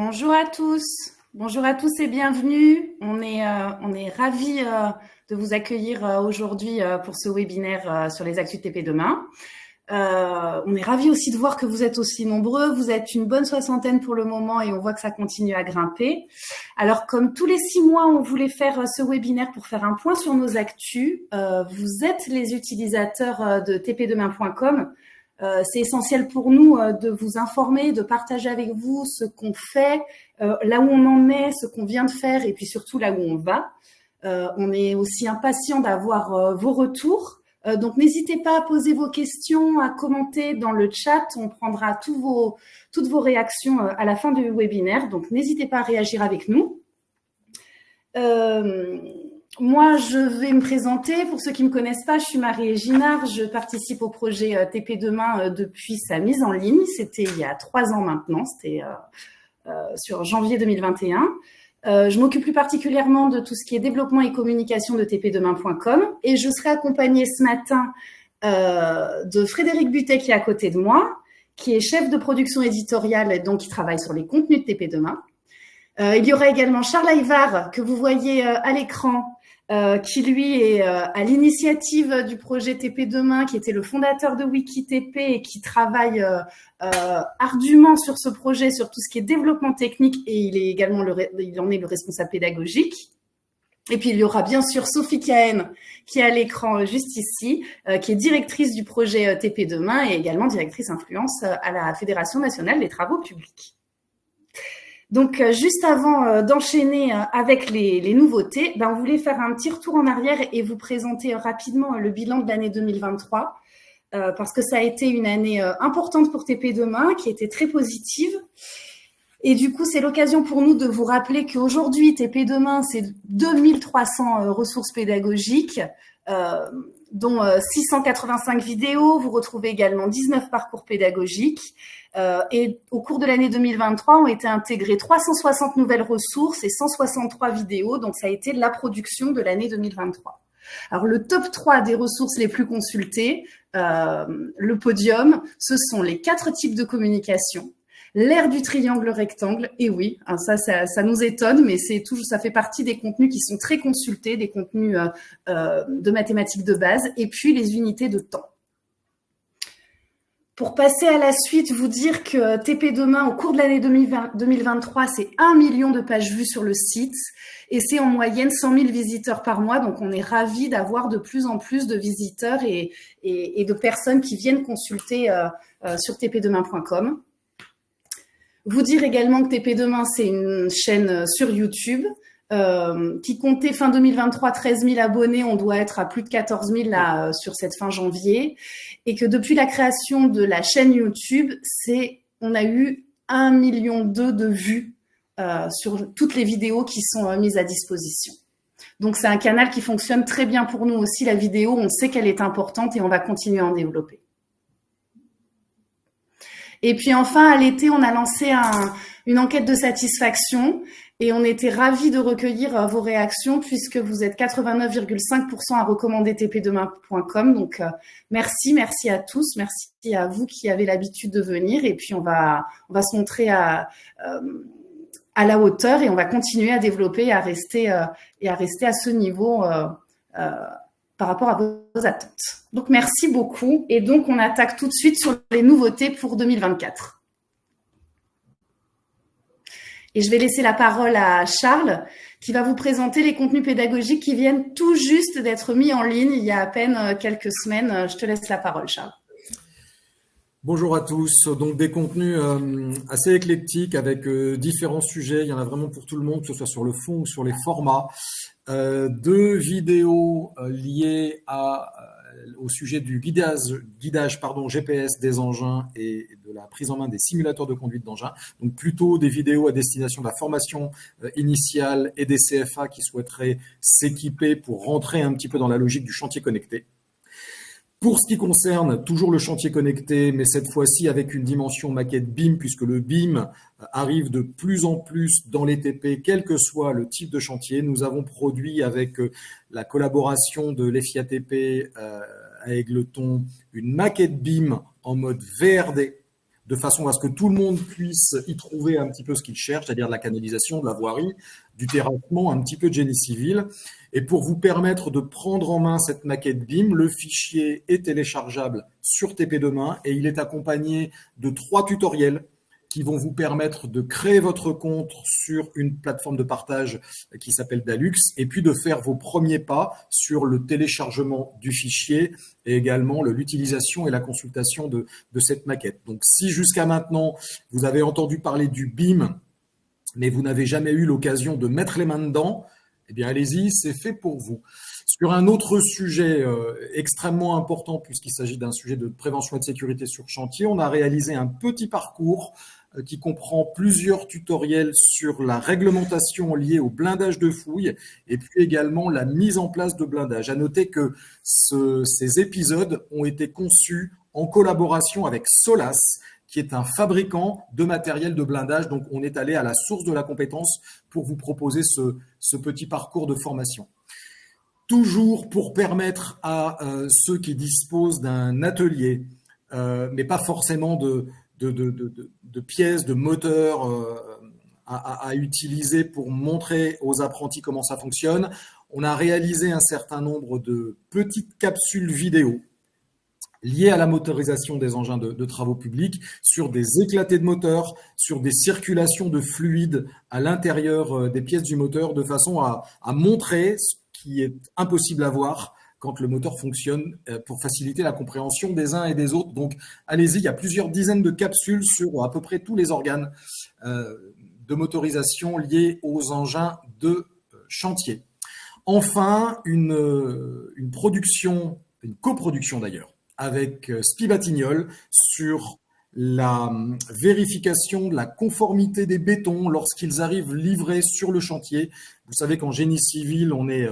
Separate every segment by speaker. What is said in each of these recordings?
Speaker 1: Bonjour à tous. Bonjour à tous et bienvenue. On est ravis de vous accueillir aujourd'hui pour ce webinaire sur les actus TP demain. On est ravis aussi de voir que vous êtes aussi nombreux. Vous êtes une bonne soixantaine pour le moment et on voit que ça continue à grimper. Alors, comme tous les 6 mois, on voulait faire ce webinaire pour faire un point sur nos actus. Vous êtes les utilisateurs de tpdemain.com. C'est essentiel pour nous de vous informer, de partager avec vous ce qu'on fait, là où on en est, ce qu'on vient de faire et puis surtout là où on va. On est aussi impatient d'avoir vos retours. Donc, n'hésitez pas à poser vos questions, à commenter dans le chat. On prendra toutes vos réactions à la fin du webinaire. Donc, n'hésitez pas à réagir avec nous. Moi, je vais me présenter. Pour ceux qui ne me connaissent pas, je suis Marie Ginard. Je participe au projet TP Demain depuis sa mise en ligne. C'était il y a 3 ans maintenant. C'était sur janvier 2021. Je m'occupe plus particulièrement de tout ce qui est développement et communication de tpdemain.com. Et je serai accompagnée ce matin de Frédéric Butet qui est à côté de moi, qui est chef de production éditoriale et donc qui travaille sur les contenus de TP Demain. Il y aura également Charles Ayvar, que vous voyez à l'écran, qui lui est à l'initiative du projet TP Demain, qui était le fondateur de WikiTP et qui travaille ardument sur ce projet, sur tout ce qui est développement technique, et il en est le responsable pédagogique. Et puis il y aura bien sûr Sophie Cahen, qui est à l'écran juste ici, qui est directrice du projet TP Demain et également directrice influence à la Fédération nationale des travaux publics. Donc, juste avant d'enchaîner avec les nouveautés, on voulait faire un petit retour en arrière et vous présenter rapidement le bilan de l'année 2023, parce que ça a été une année importante pour TP Demain, qui était très positive. Et du coup, c'est l'occasion pour nous de vous rappeler qu'aujourd'hui, TP Demain, c'est 2300 ressources pédagogiques, dont 685 vidéos. Vous retrouvez également 19 parcours pédagogiques. Et au cours de l'année 2023, ont été intégrées 360 nouvelles ressources et 163 vidéos. Donc, ça a été la production de l'année 2023. Alors, le top 3 des ressources les plus consultées, le podium, ce sont les 4 types de communication, l'ère du triangle rectangle, et oui, ça nous étonne, mais ça fait partie des contenus qui sont très consultés, des contenus de mathématiques de base, et puis les unités de temps. Pour passer à la suite, vous dire que TP Demain, au cours de l'année 2023, c'est 1 million de pages vues sur le site et c'est en moyenne 100 000 visiteurs par mois. Donc, on est ravis d'avoir de plus en plus de visiteurs et de personnes qui viennent consulter sur tpdemain.com. Vous dire également que TP Demain, c'est une chaîne sur YouTube qui comptait fin 2023 13 000 abonnés. On doit être à plus de 14 000 là, sur cette fin janvier. Et que depuis la création de la chaîne YouTube, on a eu 1,2 million de vues sur toutes les vidéos qui sont mises à disposition. Donc, c'est un canal qui fonctionne très bien pour nous aussi. La vidéo, on sait qu'elle est importante et on va continuer à en développer. Et puis enfin, à l'été, on a lancé une enquête de satisfaction et on était ravis de recueillir vos réactions puisque vous êtes 89,5% à recommander tpdemain.com. Donc, merci à tous. Merci à vous qui avez l'habitude de venir. Et puis, on va se montrer à la hauteur et on va continuer à développer et à rester à ce niveau par rapport à vos attentes. Donc, merci beaucoup. Et donc, on attaque tout de suite sur les nouveautés pour 2024. Et je vais laisser la parole à Charles, qui va vous présenter les contenus pédagogiques qui viennent tout juste d'être mis en ligne il y a à peine quelques semaines. Je te laisse la parole, Charles.
Speaker 2: Bonjour à tous. Donc, des contenus assez éclectiques avec différents sujets. Il y en a vraiment pour tout le monde, que ce soit sur le fond ou sur les formats. 2 vidéos liées au sujet du guidage GPS des engins et de la prise en main des simulateurs de conduite d'engins. Donc plutôt des vidéos à destination de la formation initiale et des CFA qui souhaiteraient s'équiper pour rentrer un petit peu dans la logique du chantier connecté. Pour ce qui concerne toujours le chantier connecté, mais cette fois-ci avec une dimension maquette BIM, puisque le BIM arrive de plus en plus dans les TP, quel que soit le type de chantier. Nous avons produit avec la collaboration de l'EFIATP à Égletons une maquette BIM en mode VRD. de façon à ce que tout le monde puisse y trouver un petit peu ce qu'il cherche, c'est-à-dire de la canalisation, de la voirie, du terrassement, un petit peu de génie civil. Et pour vous permettre de prendre en main cette maquette BIM, le fichier est téléchargeable sur TP Demain et il est accompagné de 3 tutoriels qui vont vous permettre de créer votre compte sur une plateforme de partage qui s'appelle Dalux et puis de faire vos premiers pas sur le téléchargement du fichier et également l'utilisation et la consultation de cette maquette. Donc, si jusqu'à maintenant, vous avez entendu parler du BIM, mais vous n'avez jamais eu l'occasion de mettre les mains dedans, eh bien, allez-y, c'est fait pour vous. Sur un autre sujet extrêmement important, puisqu'il s'agit d'un sujet de prévention et de sécurité sur chantier, on a réalisé un petit parcours qui comprend plusieurs tutoriels sur la réglementation liée au blindage de fouilles et puis également la mise en place de blindage. À noter que ces épisodes ont été conçus en collaboration avec Solas, qui est un fabricant de matériel de blindage. Donc, on est allé à la source de la compétence pour vous proposer ce petit parcours de formation. Toujours pour permettre à ceux qui disposent d'un atelier, mais pas forcément de pièces, de moteurs à utiliser pour montrer aux apprentis comment ça fonctionne, on a réalisé un certain nombre de petites capsules vidéo liées à la motorisation des engins de travaux publics, sur des éclatés de moteur, sur des circulations de fluides à l'intérieur des pièces du moteur, de façon à montrer ce qui est impossible à voir quand le moteur fonctionne, pour faciliter la compréhension des uns et des autres. Donc, allez-y, il y a plusieurs dizaines de capsules sur à peu près tous les organes de motorisation liés aux engins de chantier. Enfin, une coproduction d'ailleurs, avec SPI Batignolles sur la vérification de la conformité des bétons lorsqu'ils arrivent livrés sur le chantier. Vous savez qu'en génie civil, on est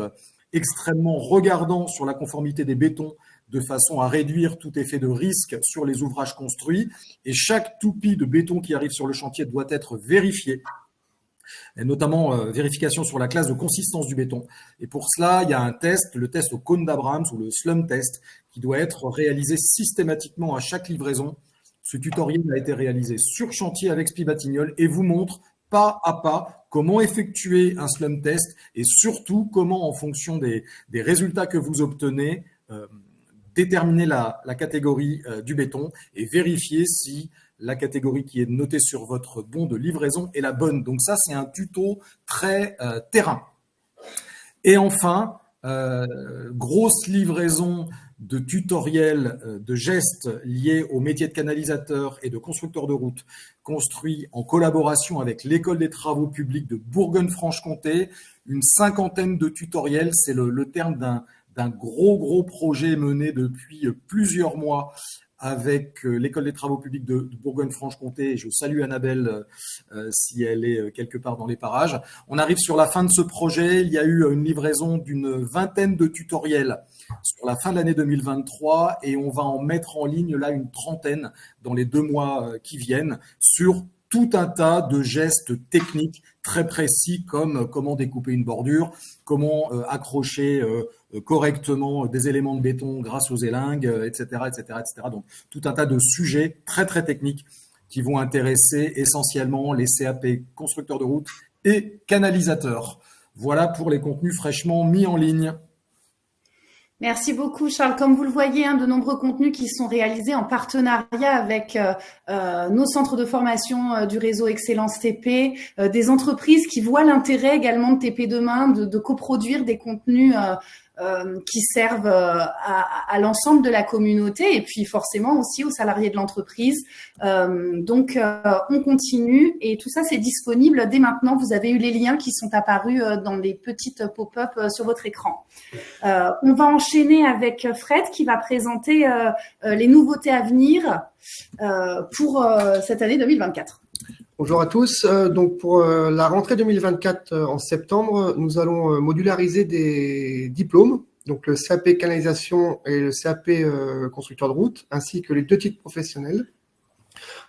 Speaker 2: extrêmement regardant sur la conformité des bétons de façon à réduire tout effet de risque sur les ouvrages construits. Et chaque toupie de béton qui arrive sur le chantier doit être vérifié, et notamment vérification sur la classe de consistance du béton. Et pour cela, il y a un test, le test au cône d'Abrams ou le slum test, qui doit être réalisé systématiquement à chaque livraison. Ce tutoriel a été réalisé sur chantier avec SPI Batignolles et vous montre pas à pas comment effectuer un slum test et surtout comment, en fonction des résultats que vous obtenez, déterminer la catégorie du béton et vérifier si la catégorie qui est notée sur votre bon de livraison est la bonne. Donc ça, c'est un tuto très terrain. Et enfin, grosse livraison de tutoriels, de gestes liés au métier de canalisateur et de constructeur de route, construit en collaboration avec l'École des travaux publics de Bourgogne-Franche-Comté. Une 50aine de tutoriels, c'est le terme d'un gros projet mené depuis plusieurs mois avec l'École des travaux publics de Bourgogne-Franche-Comté. Et je salue Annabelle si elle est quelque part dans les parages. On arrive sur la fin de ce projet. Il y a eu une livraison d'une 20aine de tutoriels sur la fin de l'année 2023 et on va en mettre en ligne là une 30aine dans les 2 mois qui viennent sur tout un tas de gestes techniques très précis comme comment découper une bordure, comment accrocher correctement des éléments de béton grâce aux élingues, etc., etc., etc. Donc, tout un tas de sujets très techniques qui vont intéresser essentiellement les CAP constructeurs de route et canalisateurs. Voilà pour les contenus fraîchement mis en ligne.
Speaker 1: Merci beaucoup, Charles. Comme vous le voyez, de nombreux contenus qui sont réalisés en partenariat avec nos centres de formation du réseau Excellence TP, des entreprises qui voient l'intérêt également de TP Demain de coproduire des contenus qui servent à l'ensemble de la communauté et puis forcément aussi aux salariés de l'entreprise. Donc, on continue et tout ça, c'est disponible dès maintenant. Vous avez eu les liens qui sont apparus dans les petites pop-up sur votre écran. On va enchaîner avec Fred qui va présenter les nouveautés à venir pour cette année 2024.
Speaker 3: Bonjour à tous. Donc pour la rentrée 2024 en septembre, nous allons modulariser des diplômes, donc le CAP canalisation et le CAP constructeur de route, ainsi que les 2 titres professionnels.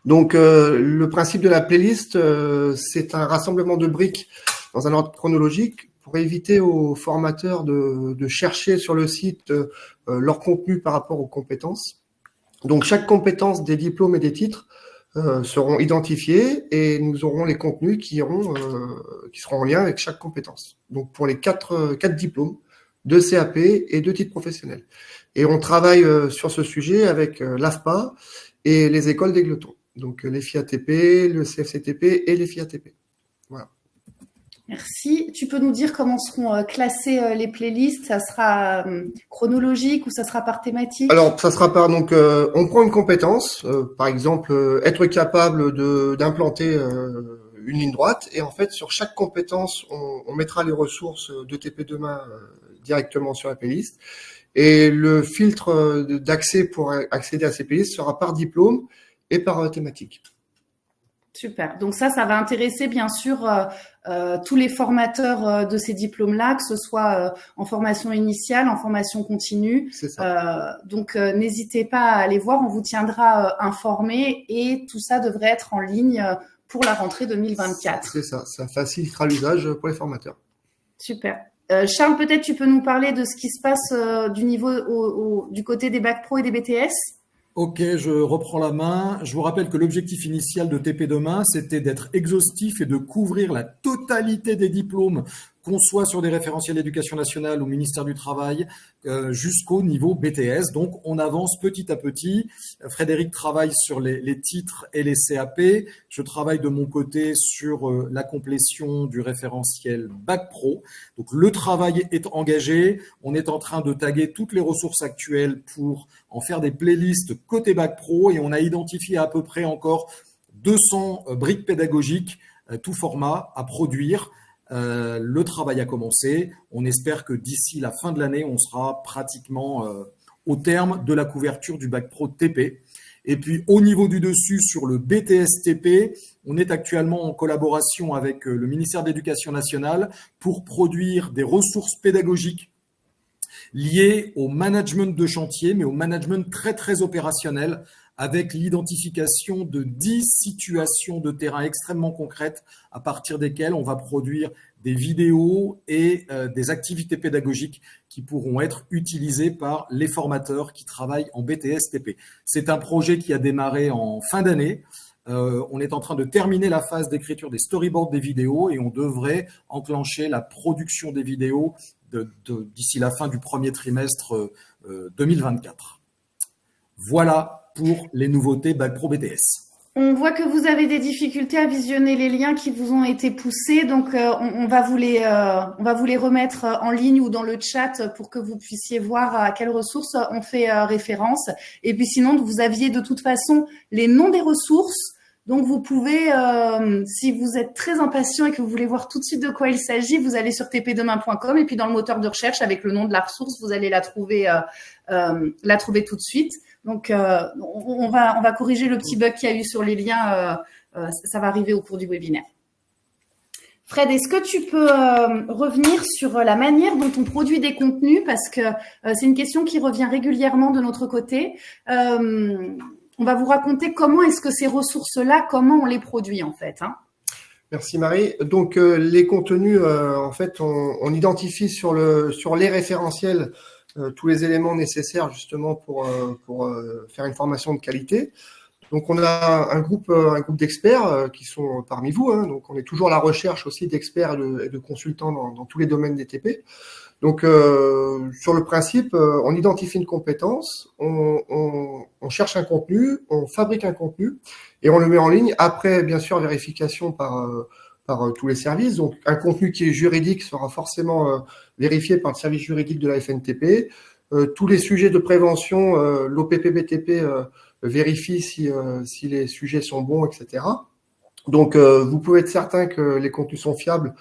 Speaker 3: Donc le principe de la playlist, c'est un rassemblement de briques dans un ordre chronologique pour éviter aux formateurs de chercher sur le site leur contenu par rapport aux compétences. Donc chaque compétence des diplômes et des titres seront identifiés et nous aurons les contenus qui seront en lien avec chaque compétence. Donc pour les quatre diplômes, 2 CAP et 2 titres professionnels. Et on travaille sur ce sujet avec l'AFPA et les écoles d'Égletons. Donc les FIATP, le CFCTP et les FIATP. Voilà.
Speaker 1: Merci. Tu peux nous dire comment seront classées les playlists? Ça sera chronologique ou ça sera par thématique?
Speaker 3: Alors, ça sera par on prend une compétence, par exemple, être capable d'implanter une ligne droite, et en fait, sur chaque compétence, on mettra les ressources de TP Demain directement sur la playlist, et le filtre d'accès pour accéder à ces playlists sera par diplôme et par thématique.
Speaker 1: Super. Donc ça va intéresser bien sûr tous les formateurs de ces diplômes-là, que ce soit en formation initiale, en formation continue.
Speaker 3: C'est ça.
Speaker 1: Donc n'hésitez pas à aller voir, on vous tiendra informé et tout ça devrait être en ligne pour la rentrée 2024.
Speaker 3: C'est ça, ça facilitera l'usage pour les formateurs.
Speaker 1: Super. Charles, peut-être tu peux nous parler de ce qui se passe du niveau du côté des bacs pro et des BTS?
Speaker 2: Ok, je reprends la main. Je vous rappelle que l'objectif initial de TP Demain, c'était d'être exhaustif et de couvrir la totalité des diplômes, qu'on soit sur des référentiels d'éducation nationale ou ministère du Travail, jusqu'au niveau BTS. Donc, on avance petit à petit. Frédéric travaille sur les titres et les CAP. Je travaille de mon côté sur la complétion du référentiel Bac Pro. Donc, le travail est engagé. On est en train de taguer toutes les ressources actuelles pour en faire des playlists côté Bac Pro, et on a identifié à peu près encore 200 briques pédagogiques, tout format, à produire. Le travail a commencé. On espère que d'ici la fin de l'année, on sera pratiquement au terme de la couverture du Bac Pro TP. Et puis, au niveau du dessus, sur le BTS TP, on est actuellement en collaboration avec le ministère de l'Éducation nationale pour produire des ressources pédagogiques liées au management de chantier, mais au management très, très opérationnel, avec l'identification de 10 situations de terrain extrêmement concrètes à partir desquelles on va produire des vidéos et des activités pédagogiques qui pourront être utilisées par les formateurs qui travaillent en BTS-TP. C'est un projet qui a démarré en fin d'année. On est en train de terminer la phase d'écriture des storyboards des vidéos et on devrait enclencher la production des vidéos d'ici la fin du premier trimestre 2024. Voilà pour les nouveautés Bac Pro BTS.
Speaker 1: On voit que vous avez des difficultés à visionner les liens qui vous ont été poussés, donc on va vous les remettre en ligne ou dans le chat pour que vous puissiez voir à quelles ressources on fait référence. Et puis sinon, vous aviez de toute façon les noms des ressources, donc vous pouvez, si vous êtes très impatient et que vous voulez voir tout de suite de quoi il s'agit, vous allez sur tpdemain.com et puis dans le moteur de recherche avec le nom de la ressource, vous allez la trouver tout de suite. Donc, on va corriger le petit bug qu'il y a eu sur les liens. Ça va arriver au cours du webinaire. Fred, est-ce que tu peux revenir sur la manière dont on produit des contenus? Parce que c'est une question qui revient régulièrement de notre côté. On va vous raconter comment est-ce que ces ressources-là, comment on les produit en fait, hein.
Speaker 3: Merci Marie. Donc, les contenus, en fait, on identifie sur les référentiels tous les éléments nécessaires justement pour faire une formation de qualité. Donc on a un groupe d'experts qui sont parmi vous, hein. Donc on est toujours à la recherche aussi d'experts et de consultants dans tous les domaines des TP. Donc sur le principe, on identifie une compétence, on cherche un contenu, on fabrique un contenu et on le met en ligne après bien sûr vérification par tous les services. Donc, un contenu qui est juridique sera forcément vérifié par le service juridique de la FNTP. Tous les sujets de prévention, l'OPP-BTP vérifie si les sujets sont bons, etc. Donc, vous pouvez être certain que les contenus sont fiables.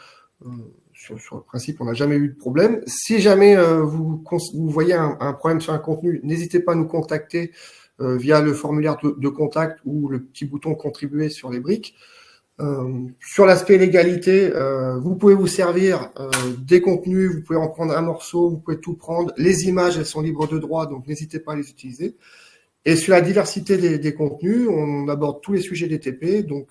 Speaker 3: Sur le principe, on n'a jamais eu de problème. Si jamais vous voyez un problème sur un contenu, n'hésitez pas à nous contacter via le formulaire de contact ou le petit bouton « Contribuer » sur les briques. Sur l'aspect légalité, vous pouvez vous servir des contenus, vous pouvez en prendre un morceau, vous pouvez tout prendre. Les images, elles sont libres de droit, donc n'hésitez pas à les utiliser. Et sur la diversité des contenus, on aborde tous les sujets des TP, donc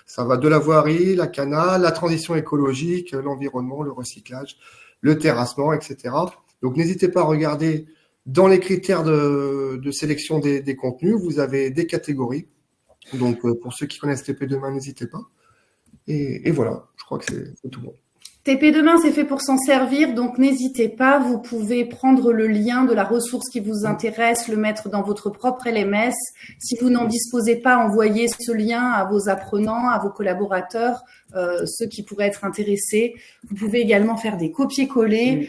Speaker 3: ça va de la voirie, la cana, la transition écologique, l'environnement, le recyclage, le terrassement, etc. Donc n'hésitez pas à regarder dans les critères de sélection des contenus, vous avez des catégories. Donc, pour ceux qui connaissent TP Demain, n'hésitez pas. Et voilà, je crois que c'est tout bon.
Speaker 1: TP Demain, c'est fait pour s'en servir, donc n'hésitez pas, vous pouvez prendre le lien de la ressource qui vous intéresse, le mettre dans votre propre LMS. Si vous n'en disposez pas, envoyez ce lien à vos apprenants, à vos collaborateurs, ceux qui pourraient être intéressés. Vous pouvez également faire des copier-coller.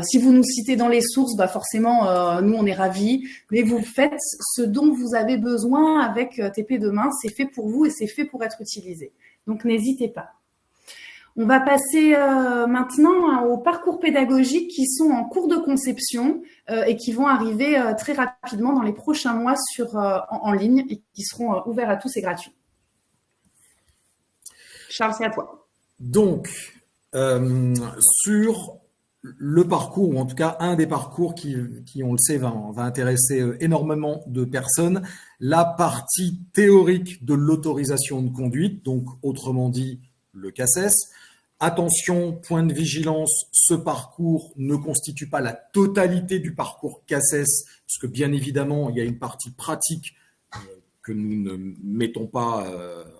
Speaker 1: Si vous nous citez dans les sources, forcément, nous, on est ravis. Mais vous faites ce dont vous avez besoin avec TP Demain. C'est fait pour vous et c'est fait pour être utilisé. Donc, n'hésitez pas. On va passer maintenant aux parcours pédagogiques qui sont en cours de conception et qui vont arriver très rapidement dans les prochains mois en ligne et qui seront ouverts à tous et gratuits. Charles, c'est à toi.
Speaker 2: Donc, sur le parcours, ou en tout cas un des parcours qui on le sait, va intéresser énormément de personnes, la partie théorique de l'autorisation de conduite, donc autrement dit le CACES. Attention, point de vigilance, ce parcours ne constitue pas la totalité du parcours CACES, puisque bien évidemment, il y a une partie pratique que nous ne mettons pas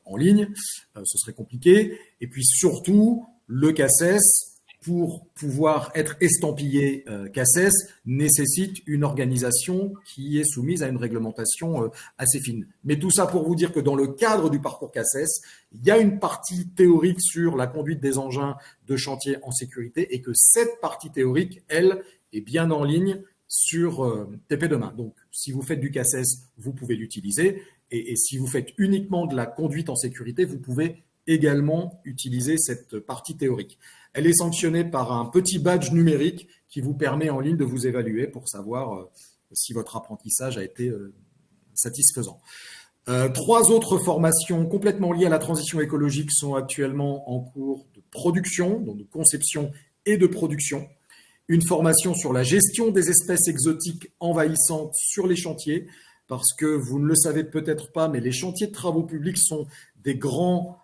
Speaker 2: en ligne, ce serait compliqué. Et puis surtout, le CACES, pour pouvoir être estampillé CACES, nécessite une organisation qui est soumise à une réglementation assez fine. Mais tout ça pour vous dire que dans le cadre du parcours CACES, il y a une partie théorique sur la conduite des engins de chantier en sécurité et que cette partie théorique, elle, est bien en ligne sur TP Demain. Donc, si vous faites du CACES, vous pouvez l'utiliser. Et si vous faites uniquement de la conduite en sécurité, vous pouvez également utiliser cette partie théorique. Elle est sanctionnée par un petit badge numérique qui vous permet en ligne de vous évaluer pour savoir si votre apprentissage a été satisfaisant. 3 autres formations complètement liées à la transition écologique sont actuellement en cours de production, donc de conception et de production. Une formation sur la gestion des espèces exotiques envahissantes sur les chantiers, parce que vous ne le savez peut-être pas, mais les chantiers de travaux publics sont des grands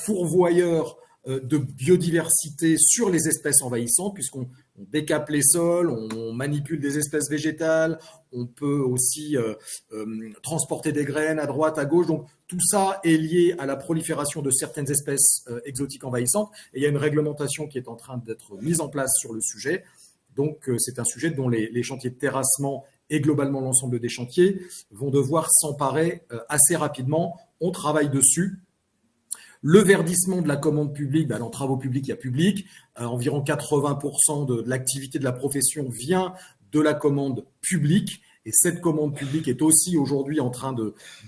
Speaker 2: fourvoyeurs de biodiversité sur les espèces envahissantes, puisqu'on décape les sols, on manipule des espèces végétales, on peut aussi transporter des graines à droite, à gauche. Donc tout ça est lié à la prolifération de certaines espèces exotiques envahissantes. Et il y a une réglementation qui est en train d'être mise en place sur le sujet. Donc c'est un sujet dont les chantiers de terrassement et globalement l'ensemble des chantiers vont devoir s'emparer assez rapidement. On travaille dessus. Le verdissement de la commande publique, dans travaux publics, il y a public. Environ 80% de l'activité de la profession vient de la commande publique. Et cette commande publique est aussi aujourd'hui en train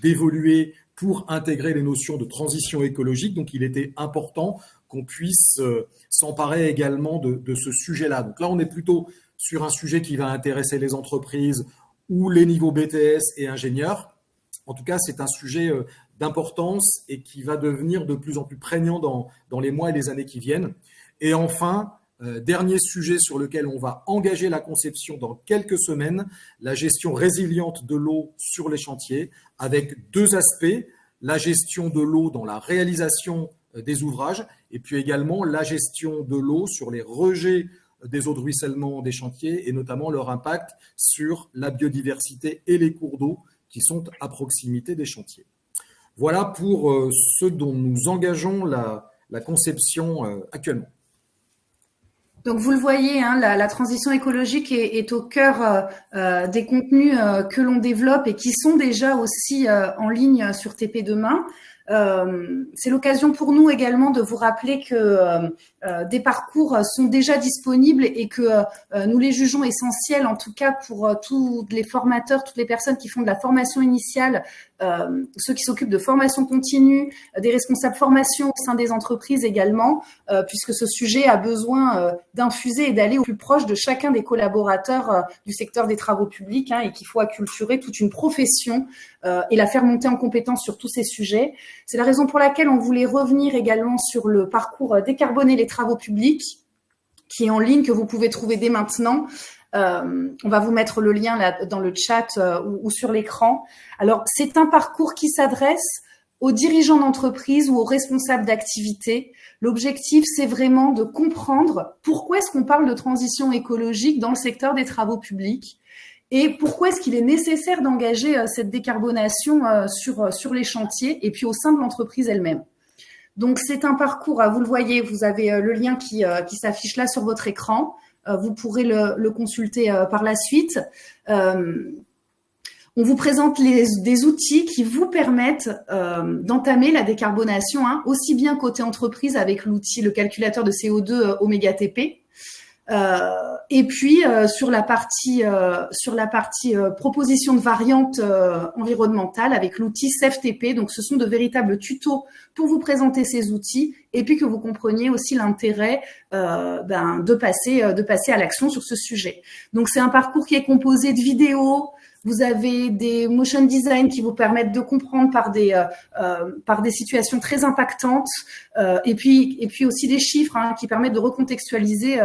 Speaker 2: d'évoluer pour intégrer les notions de transition écologique. Donc, il était important qu'on puisse s'emparer également de ce sujet-là. Donc là, on est plutôt sur un sujet qui va intéresser les entreprises ou les niveaux BTS et ingénieurs. En tout cas, c'est un sujet d'importance et qui va devenir de plus en plus prégnant dans les mois et les années qui viennent. Et enfin, dernier sujet sur lequel on va engager la conception dans quelques semaines, la gestion résiliente de l'eau sur les chantiers, avec 2 aspects, la gestion de l'eau dans la réalisation des ouvrages et puis également la gestion de l'eau sur les rejets des eaux de ruissellement des chantiers et notamment leur impact sur la biodiversité et les cours d'eau qui sont à proximité des chantiers. Voilà pour ce dont nous engageons la conception actuellement.
Speaker 1: Donc, vous le voyez, la transition écologique est au cœur des contenus que l'on développe et qui sont déjà aussi en ligne sur TP Demain. C'est l'occasion pour nous également de vous rappeler que des parcours sont déjà disponibles et que nous les jugeons essentiels, en tout cas pour tous les formateurs, toutes les personnes qui font de la formation initiale, ceux qui s'occupent de formation continue, des responsables formation au sein des entreprises également, puisque ce sujet a besoin d'infuser et d'aller au plus proche de chacun des collaborateurs du secteur des travaux publics et qu'il faut acculturer toute une profession et la faire monter en compétence sur tous ces sujets. C'est la raison pour laquelle on voulait revenir également sur le parcours Décarboner les travaux publics, qui est en ligne, que vous pouvez trouver dès maintenant. On va vous mettre le lien là dans le chat ou sur l'écran. Alors, c'est un parcours qui s'adresse aux dirigeants d'entreprise ou aux responsables d'activité. L'objectif, c'est vraiment de comprendre pourquoi est-ce qu'on parle de transition écologique dans le secteur des travaux publics et pourquoi est-ce qu'il est nécessaire d'engager cette décarbonation sur les chantiers et puis au sein de l'entreprise elle-même. Donc, c'est un parcours, vous le voyez, vous avez le lien qui s'affiche là sur votre écran. Vous pourrez le consulter par la suite. On vous présente des outils qui vous permettent d'entamer la décarbonation, aussi bien côté entreprise avec le calculateur de CO2 Omega TP, et puis sur la partie proposition de variantes environnementales avec l'outil SafeTP. Donc, ce sont de véritables tutos pour vous présenter ces outils et puis que vous compreniez aussi l'intérêt de passer à l'action sur ce sujet. Donc, c'est un parcours qui est composé de vidéos. Vous avez des motion design qui vous permettent de comprendre par des situations très impactantes, et puis aussi des chiffres qui permettent de recontextualiser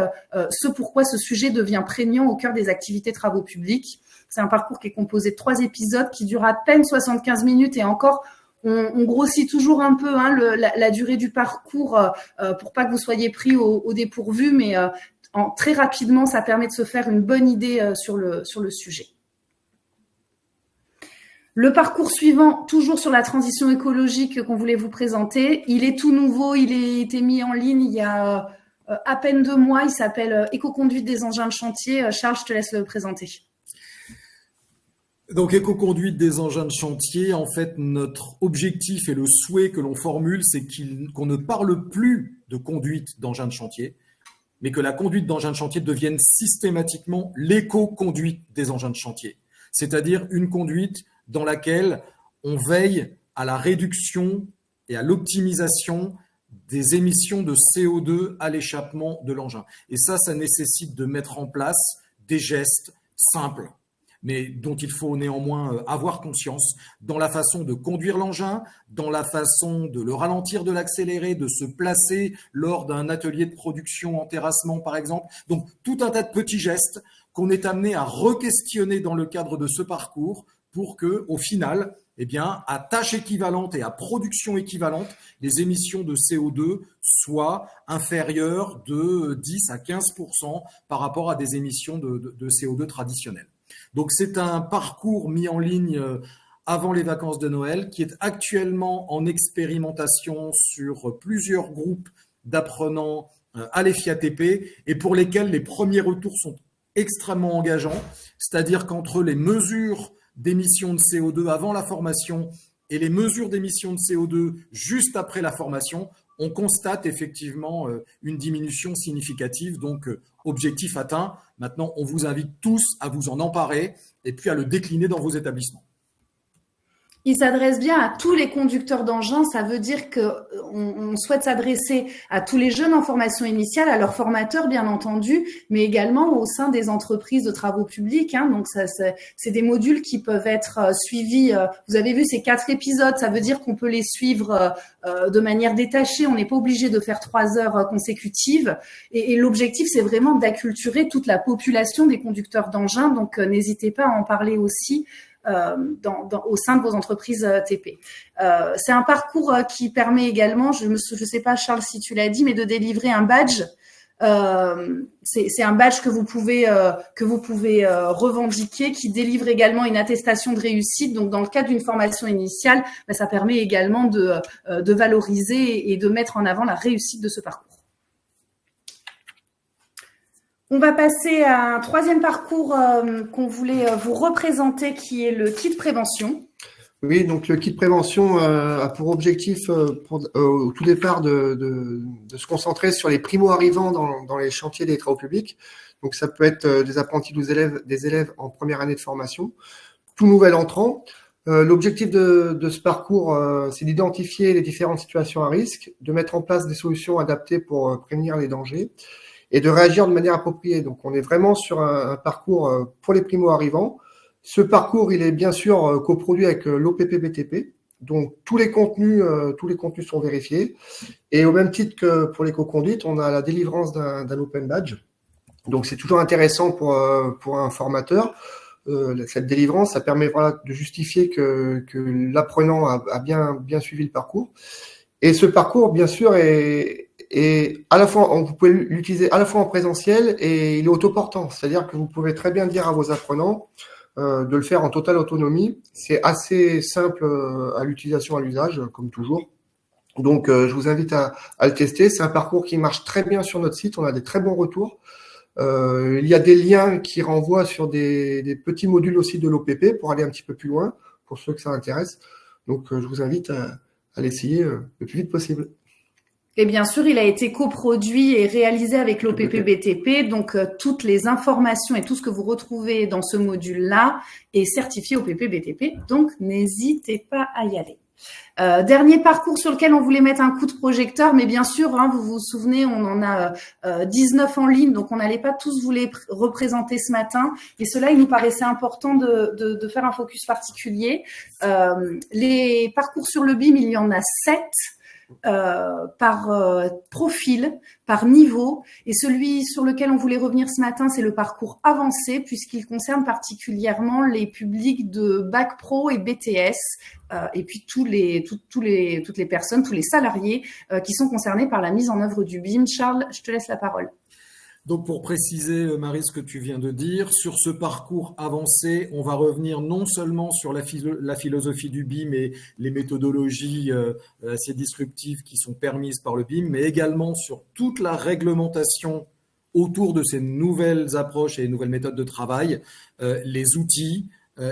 Speaker 1: ce pourquoi ce sujet devient prégnant au cœur des activités travaux publics. C'est un parcours qui est composé de 3 épisodes qui durent à peine 75 minutes et encore, on grossit toujours un peu la durée du parcours pour pas que vous soyez pris au dépourvu, mais très rapidement, ça permet de se faire une bonne idée sur le sujet. Le parcours suivant, toujours sur la transition écologique qu'on voulait vous présenter, il est tout nouveau, il a été mis en ligne il y a à peine 2 mois, il s'appelle Éco-conduite des engins de chantier. Charles, je te laisse le présenter.
Speaker 2: Donc, éco-conduite des engins de chantier, en fait, notre objectif et le souhait que l'on formule, c'est qu'on ne parle plus de conduite d'engins de chantier, mais que la conduite d'engins de chantier devienne systématiquement l'éco-conduite des engins de chantier, c'est-à-dire une conduite dans laquelle on veille à la réduction et à l'optimisation des émissions de CO2 à l'échappement de l'engin. Et ça nécessite de mettre en place des gestes simples, mais dont il faut néanmoins avoir conscience dans la façon de conduire l'engin, dans la façon de le ralentir, de l'accélérer, de se placer lors d'un atelier de production en terrassement, par exemple. Donc, tout un tas de petits gestes qu'on est amené à re-questionner dans le cadre de ce parcours pour que, au final, à tâche équivalente et à production équivalente, les émissions de CO2 soient inférieures de 10 à 15% par rapport à des émissions de CO2 traditionnelles. Donc, c'est un parcours mis en ligne avant les vacances de Noël qui est actuellement en expérimentation sur plusieurs groupes d'apprenants à l'EFIATP et pour lesquels les premiers retours sont extrêmement engageants, c'est-à-dire qu'entre les mesures d'émissions de CO2 avant la formation et les mesures d'émissions de CO2 juste après la formation, on constate effectivement une diminution significative. Donc, objectif atteint. Maintenant, on vous invite tous à vous en emparer et puis à le décliner dans vos établissements.
Speaker 1: Il s'adresse bien à tous les conducteurs d'engins. Ça veut dire qu'on souhaite s'adresser à tous les jeunes en formation initiale, à leurs formateurs bien entendu, mais également au sein des entreprises de travaux publics. Donc c'est des modules qui peuvent être suivis. Vous avez vu ces 4 épisodes, ça veut dire qu'on peut les suivre de manière détachée. On n'est pas obligé de faire 3 heures consécutives. Et l'objectif, c'est vraiment d'acculturer toute la population des conducteurs d'engins. Donc n'hésitez pas à en parler aussi. Au sein de vos entreprises TP. C'est un parcours qui permet également, je sais pas Charles si tu l'as dit, mais de délivrer un badge. C'est un badge que vous pouvez revendiquer, qui délivre également une attestation de réussite. Donc, dans le cadre d'une formation initiale, ça permet également de valoriser et de mettre en avant la réussite de ce parcours. On va passer à un 3e parcours qu'on voulait vous représenter, qui est le kit prévention.
Speaker 3: Oui, donc le kit prévention a pour objectif, au tout départ, de se concentrer sur les primo-arrivants dans les chantiers des travaux publics. Donc, ça peut être des apprentis ou des élèves en première année de formation, tout nouvel entrant. L'objectif de ce parcours, c'est d'identifier les différentes situations à risque, de mettre en place des solutions adaptées pour prévenir les dangers, et de réagir de manière appropriée. Donc, on est vraiment sur un parcours pour les primo-arrivants. Ce parcours, il est bien sûr coproduit avec l'OPP-BTP. Donc, tous les contenus sont vérifiés. Et au même titre que pour l'éco-conduite, on a la délivrance d'un Open Badge. Donc, c'est toujours intéressant pour un formateur. Cette délivrance, ça permet de justifier que l'apprenant a bien suivi le parcours. Et ce parcours, bien sûr, est Et à la fois, vous pouvez l'utiliser à la fois en présentiel et il est autoportant. C'est-à-dire que vous pouvez très bien dire à vos apprenants de le faire en totale autonomie. C'est assez simple à l'utilisation, à l'usage, comme toujours. Donc, je vous invite à le tester. C'est un parcours qui marche très bien sur notre site. On a des très bons retours. Il y a des liens qui renvoient sur des petits modules aussi de l'OPP pour aller un petit peu plus loin, pour ceux que ça intéresse. Donc, je vous invite à l'essayer le plus vite possible.
Speaker 1: Et bien sûr, il a été coproduit et réalisé avec l'OPP BTP. Donc, toutes les informations et tout ce que vous retrouvez dans ce module-là est certifié OPP BTP. Donc, n'hésitez pas à y aller. Dernier parcours sur lequel on voulait mettre un coup de projecteur, mais bien sûr, vous vous souvenez, on en a 19 en ligne, donc on n'allait pas tous vous les représenter ce matin. Et cela, il nous paraissait important de faire un focus particulier. Les parcours sur le BIM, il y en a 7. Par profil, par niveau. Et celui sur lequel on voulait revenir ce matin, c'est le parcours avancé, puisqu'il concerne particulièrement les publics de Bac Pro et BTS, et puis toutes les personnes, tous les salariés qui sont concernés par la mise en œuvre du BIM. Charles, je te laisse la parole.
Speaker 2: Donc, pour préciser, Marie, ce que tu viens de dire, sur ce parcours avancé, on va revenir non seulement sur la philosophie du BIM et les méthodologies assez disruptives qui sont permises par le BIM, mais également sur toute la réglementation autour de ces nouvelles approches et nouvelles méthodes de travail, les outils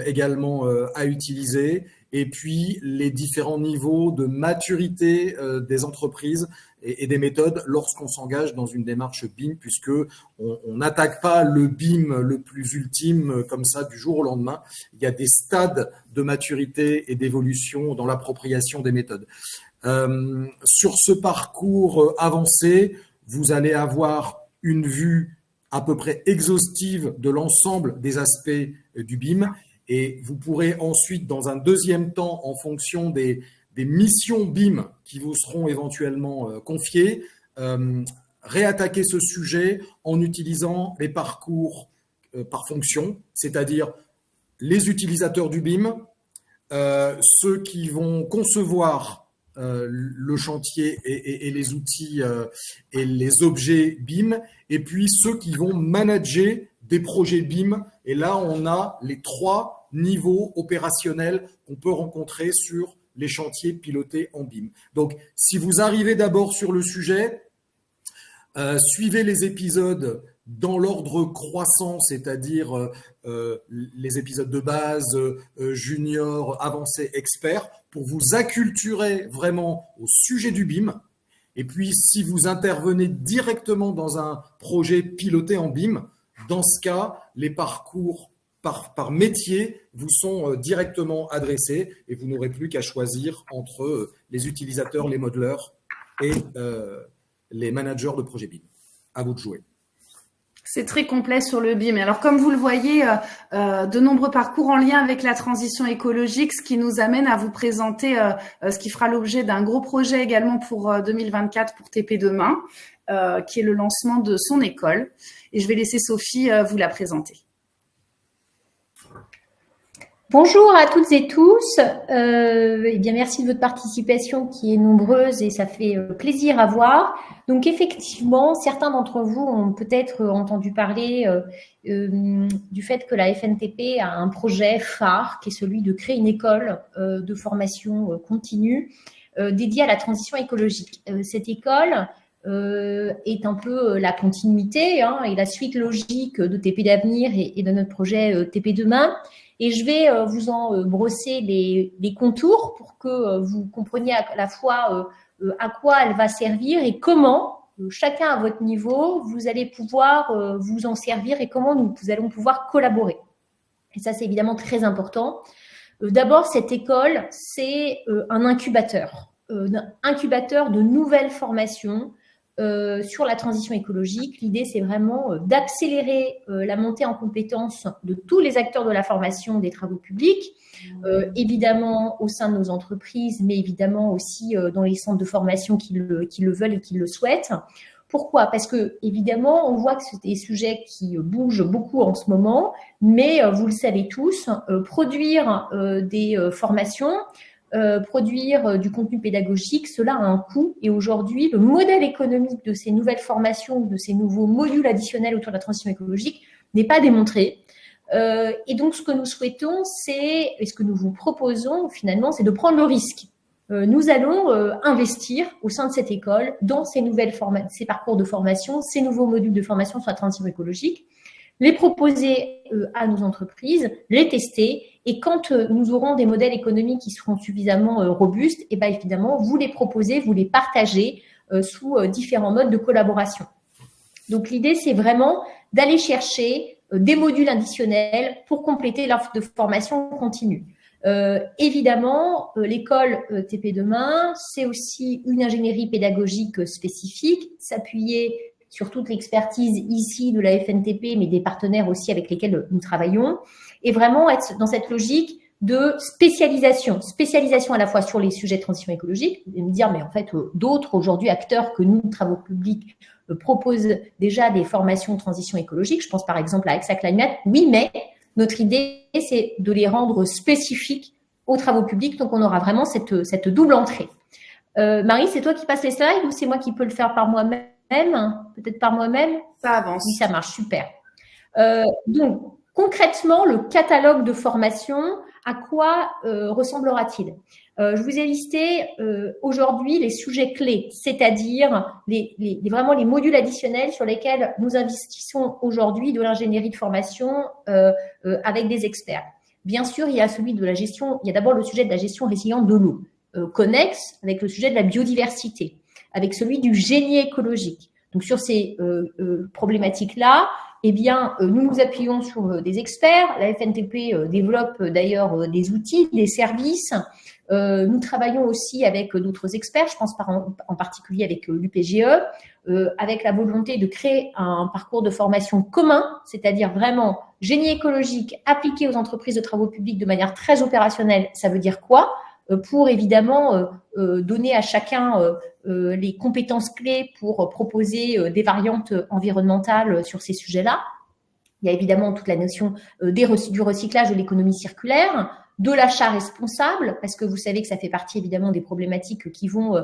Speaker 2: également à utiliser, et puis les différents niveaux de maturité des entreprises et des méthodes lorsqu'on s'engage dans une démarche BIM, puisque on n'attaque pas le BIM le plus ultime comme ça du jour au lendemain. Il y a des stades de maturité et d'évolution dans l'appropriation des méthodes. Sur ce parcours avancé, vous allez avoir une vue à peu près exhaustive de l'ensemble des aspects du BIM, et vous pourrez ensuite, dans un deuxième temps, en fonction des missions BIM qui vous seront éventuellement confiées, réattaquer ce sujet en utilisant les parcours par fonction, c'est-à-dire les utilisateurs du BIM, ceux qui vont concevoir le chantier et les outils et les objets BIM, et puis ceux qui vont manager des projets BIM. Et là, on a les 3 niveaux opérationnels qu'on peut rencontrer sur les chantiers pilotés en BIM. Donc, si vous arrivez d'abord sur le sujet, suivez les épisodes dans l'ordre croissant, c'est-à-dire les épisodes de base, junior, avancé, expert, pour vous acculturer vraiment au sujet du BIM. Et puis, si vous intervenez directement dans un projet piloté en BIM, dans ce cas, les parcours par métier vous sont directement adressés et vous n'aurez plus qu'à choisir entre les utilisateurs, les modeleurs et les managers de projet BIM. À vous de jouer.
Speaker 1: C'est très complet sur le BIM. Alors, comme vous le voyez, de nombreux parcours en lien avec la transition écologique, ce qui nous amène à vous présenter ce qui fera l'objet d'un gros projet également pour 2024 pour TP Demain, qui est le lancement de son école. Et je vais laisser Sophie vous la présenter.
Speaker 4: Bonjour à toutes et tous. Eh bien, merci de votre participation qui est nombreuse et ça fait plaisir à voir. Donc, effectivement, certains d'entre vous ont peut-être entendu parler du fait que la FNTP a un projet phare qui est celui de créer une école de formation continue dédiée à la transition écologique. Cette école est un peu la continuité et la suite logique de TP d'avenir et de notre projet TP Demain. Et je vais vous en brosser les contours pour que vous compreniez à la fois à quoi elle va servir et comment, chacun à votre niveau, vous allez pouvoir vous en servir et comment nous allons pouvoir collaborer. Et ça, c'est évidemment très important. D'abord, cette école, c'est un incubateur de nouvelles formations sur la transition écologique. L'idée, c'est vraiment d'accélérer la montée en compétences de tous les acteurs de la formation des travaux publics, évidemment au sein de nos entreprises, mais évidemment aussi dans les centres de formation qui le veulent et qui le souhaitent. Pourquoi ? Parce que, évidemment, on voit que c'est des sujets qui bougent beaucoup en ce moment, mais vous le savez tous, produire des formations, produire du contenu pédagogique, cela a un coût. Et aujourd'hui, le modèle économique de ces nouvelles formations, de ces nouveaux modules additionnels autour de la transition écologique n'est pas démontré. Et donc, ce que nous souhaitons, et ce que nous vous proposons finalement, c'est de prendre le risque. Nous allons investir au sein de cette école dans ces ces parcours de formation, ces nouveaux modules de formation sur la transition écologique, les proposer à nos entreprises, les tester, et quand nous aurons des modèles économiques qui seront suffisamment robustes, et bien évidemment, vous les proposez, vous les partagez sous différents modes de collaboration. Donc l'idée, c'est vraiment d'aller chercher des modules additionnels pour compléter l'offre de formation continue. Évidemment, l'école TP Demain, c'est aussi une ingénierie pédagogique spécifique, s'appuyer sur toute l'expertise ici de la FNTP, mais des partenaires aussi avec lesquels nous travaillons, et vraiment être dans cette logique de spécialisation à la fois sur les sujets de transition écologique, et me dire, mais en fait, d'autres aujourd'hui acteurs que nous, travaux publics, proposent déjà des formations de transition écologique. Je pense par exemple à Axa Climate. Oui, mais notre idée, c'est de les rendre spécifiques aux travaux publics, donc on aura vraiment cette double entrée. Marie, c'est toi qui passes les slides ou c'est moi qui peux le faire par moi-même? Peut-être par moi-même?
Speaker 1: Ça avance.
Speaker 4: Oui, ça marche, super. Donc, concrètement, le catalogue de formation, à quoi ressemblera-t-il? Je vous ai listé aujourd'hui les sujets clés, c'est-à-dire vraiment les modules additionnels sur lesquels nous investissons aujourd'hui de l'ingénierie de formation avec des experts. Bien sûr, il y a d'abord le sujet de la gestion résiliente de l'eau, connexe avec le sujet de la biodiversité, avec celui du génie écologique. Donc, sur ces problématiques-là, eh bien, nous nous appuyons sur des experts. La FNTP développe d'ailleurs des outils, des services. Nous travaillons aussi avec d'autres experts, je pense en particulier avec l'UPGE, avec la volonté de créer un parcours de formation commun, c'est-à-dire vraiment génie écologique appliqué aux entreprises de travaux publics de manière très opérationnelle. Ça veut dire quoi? Pour évidemment donner à chacun les compétences clés pour proposer des variantes environnementales sur ces sujets-là. Il y a évidemment toute la notion du recyclage, de l'économie circulaire, de l'achat responsable, parce que vous savez que ça fait partie évidemment des problématiques qui vont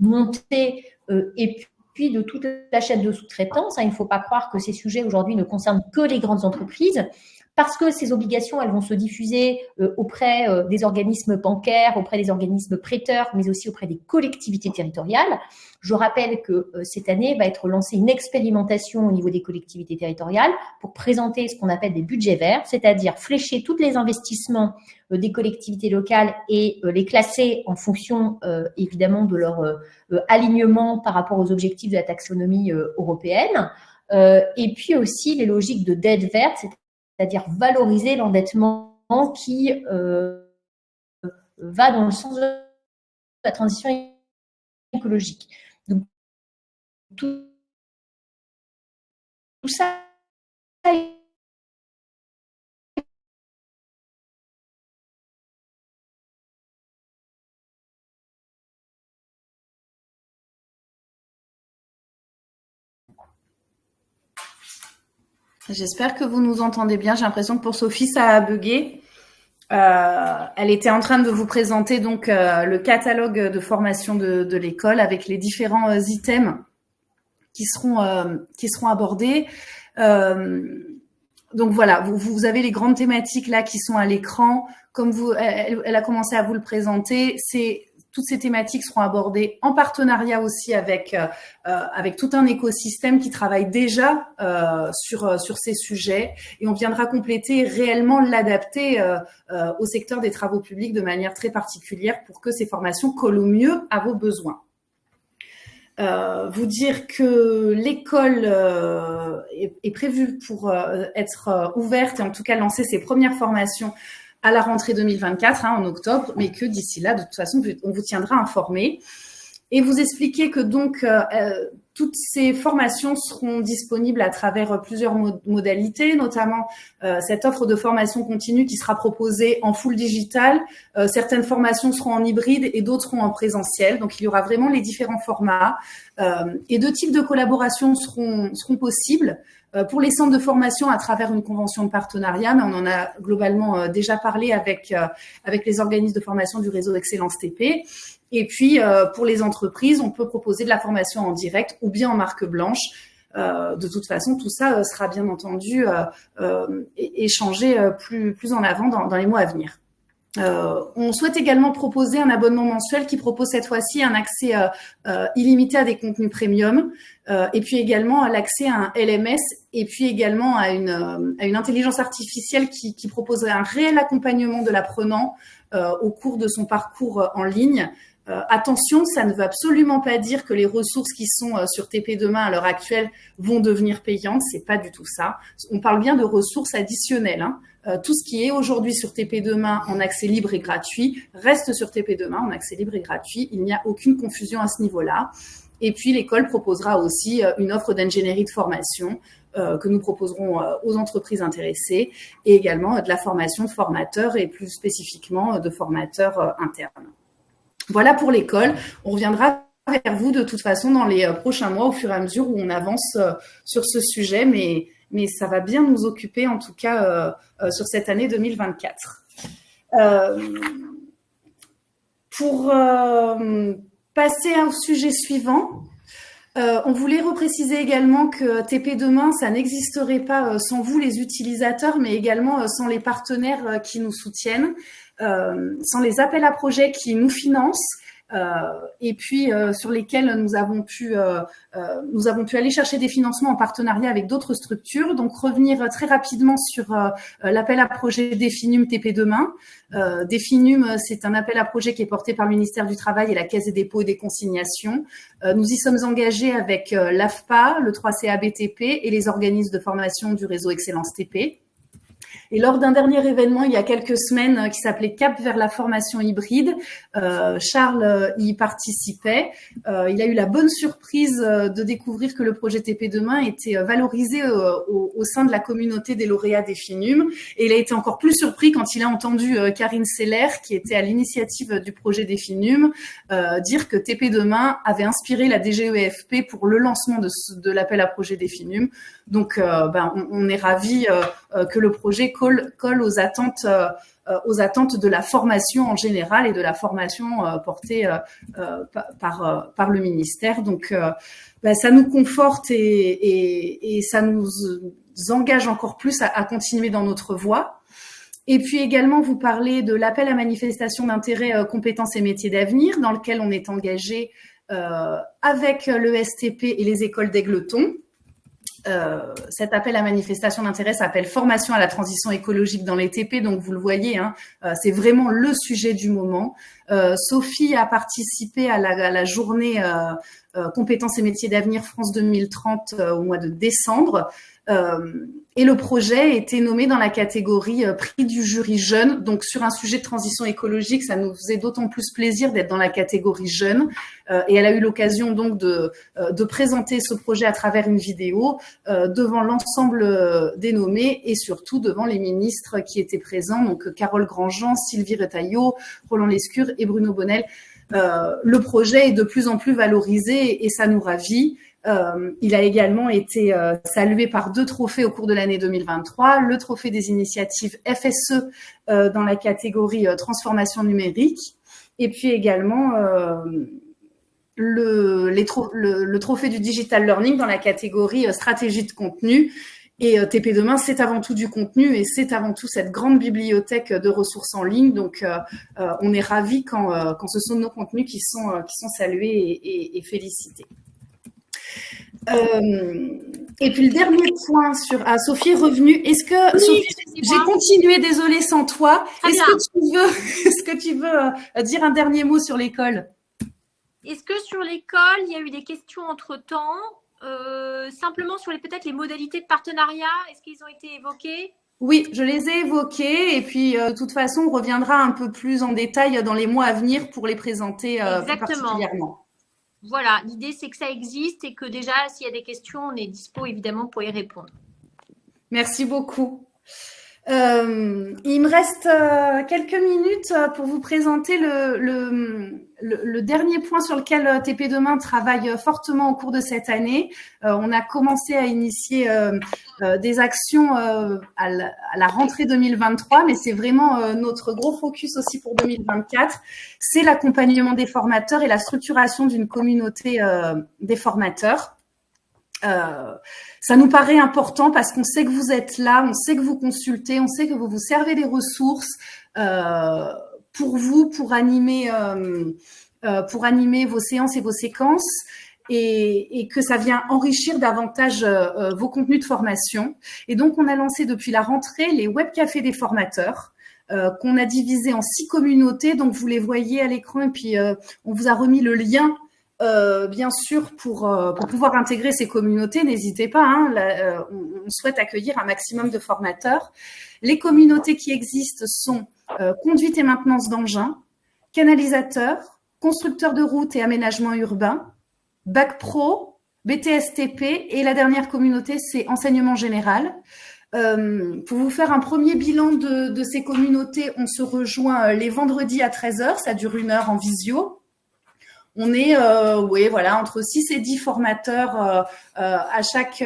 Speaker 4: monter, et puis de toute la chaîne de sous-traitance. Il ne faut pas croire que ces sujets aujourd'hui ne concernent que les grandes entreprises, parce que ces obligations, elles vont se diffuser auprès des organismes bancaires, auprès des organismes prêteurs, mais aussi auprès des collectivités territoriales. Je rappelle que cette année va être lancée une expérimentation au niveau des collectivités territoriales pour présenter ce qu'on appelle des budgets verts, c'est-à-dire flécher tous les investissements des collectivités locales et les classer en fonction évidemment de leur alignement par rapport aux objectifs de la taxonomie européenne. Et puis aussi les logiques de dette verte, c'est-à-dire valoriser l'endettement qui va dans le sens de la transition écologique. Donc, tout ça
Speaker 1: J'espère que vous nous entendez bien. J'ai l'impression que pour Sophie, ça a bugué. Elle était en train de vous présenter donc le catalogue de formation de l'école avec les différents items qui seront abordés. Donc voilà, vous avez les grandes thématiques là qui sont à l'écran. Comme elle a commencé à vous le présenter, toutes ces thématiques seront abordées en partenariat aussi avec tout un écosystème qui travaille déjà sur ces sujets, et on viendra compléter réellement l'adapter au secteur des travaux publics de manière très particulière pour que ces formations collent au mieux à vos besoins. Vous dire que l'école est prévue pour être ouverte et en tout cas lancer ses premières formations à la rentrée 2024, en octobre, mais que d'ici là, de toute façon, on vous tiendra informé. et vous expliquer que donc toutes ces formations seront disponibles à travers plusieurs modalités, notamment cette offre de formation continue qui sera proposée en full digital. Certaines formations seront en hybride et d'autres seront en présentiel. Donc, il y aura vraiment les différents formats. Et 2 types de collaborations seront possibles. Pour les centres de formation à travers une convention de partenariat, mais on en a globalement déjà parlé avec les organismes de formation du réseau Excellence TP. Et puis, pour les entreprises, on peut proposer de la formation en direct ou bien en marque blanche. De toute façon, tout ça sera bien entendu échangé plus en avant dans les mois à venir. On souhaite également proposer un abonnement mensuel qui propose cette fois-ci un accès illimité à des contenus premium, et puis également à l'accès à un LMS, et puis également à une intelligence artificielle qui proposerait un réel accompagnement de l'apprenant au cours de son parcours en ligne. Attention, ça ne veut absolument pas dire que les ressources qui sont sur TP Demain à l'heure actuelle vont devenir payantes. C'est pas du tout ça. On parle bien de ressources additionnelles. Tout ce qui est aujourd'hui sur TP Demain en accès libre et gratuit reste sur TP Demain en accès libre et gratuit. Il n'y a aucune confusion à ce niveau-là. Et puis, l'école proposera aussi une offre d'ingénierie de formation que nous proposerons aux entreprises intéressées et également de la formation de formateurs et plus spécifiquement de formateurs internes. Voilà pour l'école. On reviendra vers vous de toute façon dans les prochains mois au fur et à mesure où on avance sur ce sujet, mais ça va bien nous occuper en tout cas sur cette année 2024. Pour passer au sujet suivant, on voulait repréciser également que TP Demain, ça n'existerait pas sans vous les utilisateurs, mais également sans les partenaires qui nous soutiennent, sans les appels à projets qui nous financent, et puis sur lesquels nous avons pu aller chercher des financements en partenariat avec d'autres structures. Donc revenir très rapidement sur l'appel à projet Definum TP Demain. Definum, c'est un appel à projet qui est porté par le ministère du Travail et la Caisse des dépôts et des consignations. Nous y sommes engagés avec l'AFPA, le 3CA-BTP et les organismes de formation du réseau Excellence TP. Et lors d'un dernier événement, il y a quelques semaines, qui s'appelait Cap vers la formation hybride, Charles y participait. Il a eu la bonne surprise de découvrir que le projet TP Demain était valorisé au sein de la communauté des lauréats Definum. Et il a été encore plus surpris quand il a entendu Karine Seller, qui était à l'initiative du projet Definum, dire que TP Demain avait inspiré la DGEFP pour le lancement de l'appel à projet Definum. Donc, on est ravis que le projet colle aux attentes de la formation en général et de la formation portée par le ministère. Donc, ça nous conforte et ça nous engage encore plus à continuer dans notre voie. Et puis également, vous parlez de l'appel à manifestation d'intérêt compétences et métiers d'avenir, dans lequel on est engagé avec le STP et les écoles d'Égletons. Cet appel à manifestation d'intérêt s'appelle formation à la transition écologique dans les TP, donc vous le voyez, c'est vraiment le sujet du moment. Sophie a participé à la journée compétences et métiers d'avenir France 2030 au mois de décembre. Et le projet a été nommé dans la catégorie prix du jury jeune. Donc, sur un sujet de transition écologique, ça nous faisait d'autant plus plaisir d'être dans la catégorie jeune. Et elle a eu l'occasion donc de présenter ce projet à travers une vidéo devant l'ensemble des nommés et surtout devant les ministres qui étaient présents, donc Carole Grandjean, Sylvie Retailleau, Roland Lescure et Bruno Bonnel. Le projet est de plus en plus valorisé et ça nous ravit. Il a également été salué par 2 trophées au cours de l'année 2023, le trophée des initiatives FSE dans la catégorie transformation numérique et puis également le trophée du digital learning dans la catégorie stratégie de contenu. Et TP Demain, c'est avant tout du contenu et c'est avant tout cette grande bibliothèque de ressources en ligne. Donc, on est ravis quand ce sont nos contenus qui sont salués et félicités. Et puis le dernier point Sophie est revenue. Est-ce que Sophie, j'ai continué, désolée sans toi. Est-ce que tu veux dire un dernier mot sur l'école?
Speaker 5: Est-ce que sur l'école, il y a eu des questions entre-temps? Simplement sur peut-être les modalités de partenariat, est-ce qu'ils ont été évoqués?
Speaker 1: Oui, je les ai évoqués et puis de toute façon, on reviendra un peu plus en détail dans les mois à venir pour les présenter plus particulièrement.
Speaker 5: voilà, l'idée c'est que ça existe et que déjà, s'il y a des questions, on est dispo évidemment pour y répondre.
Speaker 1: Merci beaucoup. Il me reste quelques minutes pour vous présenter le dernier point sur lequel TP Demain travaille fortement au cours de cette année. On a commencé à initier des actions à la rentrée 2023, mais c'est vraiment notre gros focus aussi pour 2024. C'est l'accompagnement des formateurs et la structuration d'une communauté des formateurs. Ça nous paraît important parce qu'on sait que vous êtes là, on sait que vous consultez, on sait que vous vous servez des ressources pour vous, pour animer vos séances et vos séquences et que ça vient enrichir davantage vos contenus de formation. Et donc, on a lancé depuis la rentrée les webcafés des formateurs qu'on a divisés en 6 communautés. Donc, vous les voyez à l'écran et puis on vous a remis le lien bien sûr, pour pouvoir intégrer ces communautés, n'hésitez pas. On souhaite accueillir un maximum de formateurs. Les communautés qui existent sont conduite et maintenance d'engins, canalisateur, constructeur de routes et aménagement urbain, bac pro, BTS-TP et la dernière communauté, c'est enseignement général. Pour vous faire un premier bilan de ces communautés, on se rejoint les vendredis à 13h, ça dure 1 heure en visio. On est entre 6 et 10 formateurs à chaque